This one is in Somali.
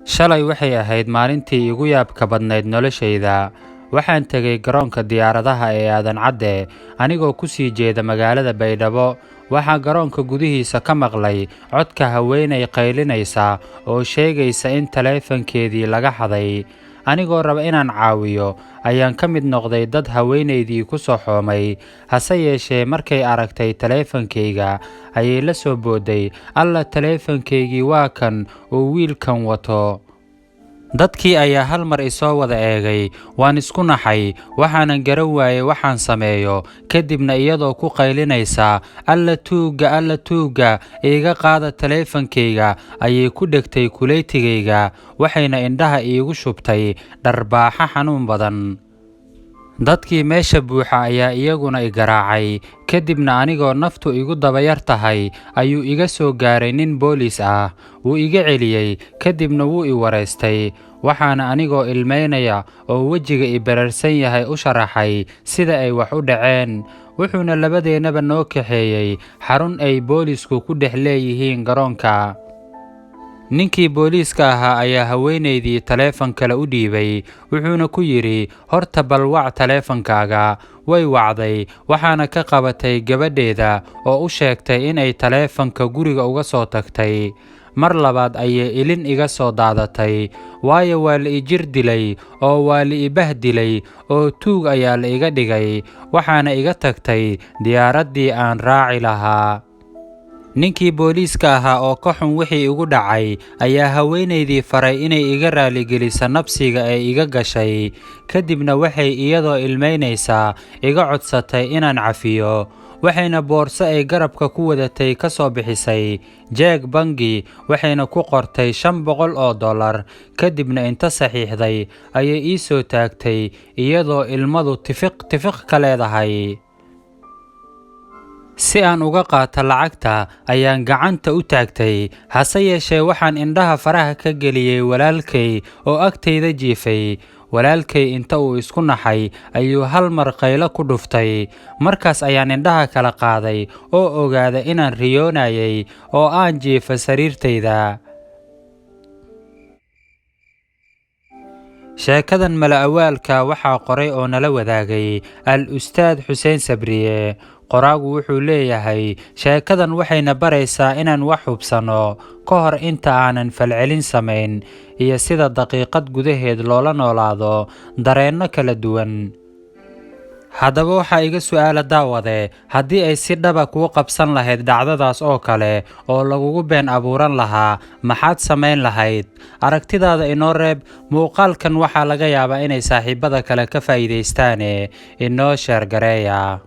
Shalay waxay ahayd maalintii igu yaabka badnayd noloshayda. Waxaan tegay garoonka diyaaradaha ee Aadan Cadde anigoo ku sii jeeda magaalada Baydhabo. Waxaa garoonka gudihiisa ka maqlay codka haweeney qaylinaysa oo sheegaysa in taleefankeedii laga xaday. Anigoo raba inaan caawiyo ayaan ka mid noqday dad haweeneydii ku soo xoomay. Hase yeeshee markay aragtay taleefankayga ayay la soo booday, alla taleefankaygii waa kan uu wiilkan wato. Dadkii ayaa hal mar isoo wada eegay, waan isku naxay, waxaanan garan waayay waxaan sameeyo. Kadibna iyadoo ku qaylinaysa alla tuuga, iiga qaada taleefankayga, ayay ku dhegtay kuleytigayga, waxayna indhaha iigu shubtay dharbaaxa xanuun badan. Dadkii meesha buuxa ayaa iyaguna i garaacay. Kadibna anigoo naftu igu dabayar tahay ayuu iga soo gaaray nin booliis ah. Wuu iga celiyey, kadibna wuu i wareystay. Waxaana anigoo ilmeynaya oo wejiga i bararsan yahay u sharaxay sida ay wax u dhaceen. Wuxuuna labadeennaba noo kaxeeyey xarun ay boolisku ku dhex leeyihiin garoonka. Ninkii booliiska ahaa ayaa haweeneydii taleefan kale u dhiibay, wuxuuna ku yidhi horta bal wac taleefankaaga. Way wacday, waxaana ka qabatay gabadheeda oo u sheegtay inay taleefanka guriga uga soo tagtay. Mar labaad ayay ilin iga soo daadatay, waayo waa la i jir dilay oo waa la i bahdilay oo tuug ayaa la iga dhigay. Waxaana iga tagtay diyaaraddii aan raaci lahaa. Ninkii booliiska ahaa oo ka xun wixii igu dhacay ayaa haweeneydii faray inay iga raaligeliso nabsiga ee iga gashay. Kadibna waxay iyadoo ilmeynaysa iga codsatay inaan cafiyo. Waxayna boorso ay garabka ku wadatay ka soo bixisay jeeg bangi, waxayna ku qortay $500. Kadibna inta saxiixday ayay ii soo taagtay iyadoo ilmadu tifiq ka leedahay. Si aan uga qaato lacagta ayaan gacanta u taagtay. Hase yeeshee waxaan indhaha faraha ka geliyey walaalkay oo agtayda jiifay. Walaalkay inta uu isku naxay ayuu hal mar qaylo ku dhuftay. Markaas ayaan indhaha kala qaaday oo ogaaday inaan riyoonayay oo aan jiifo sariirtayda. Sheekadan mala awaalka waxaa qoray oo nala wadaagay Al-Ustaad Xuseen Sabriye. Qoraagu wuxuu leeyahay sheekadan waxayna baraysaa inaan wax hubsano ka hor inta aanan falcelin samayn, iyo sida daqiiqad gudaheed loola noolaado dareenno kala duwan. Haddaba waxaa iga su'aala daawade, haddii ay si dhaba kuu qabsan lahayd dhacdadaas oo kale oo lagugu been abuuran lahaa, maxaad samayn lahayd? Aragtidaada inoo reeb. Muuqaalkan waxaa laga yaabaa inay saaxiibada kale ka faa'iidaystaane. Inoo sheer gareeya.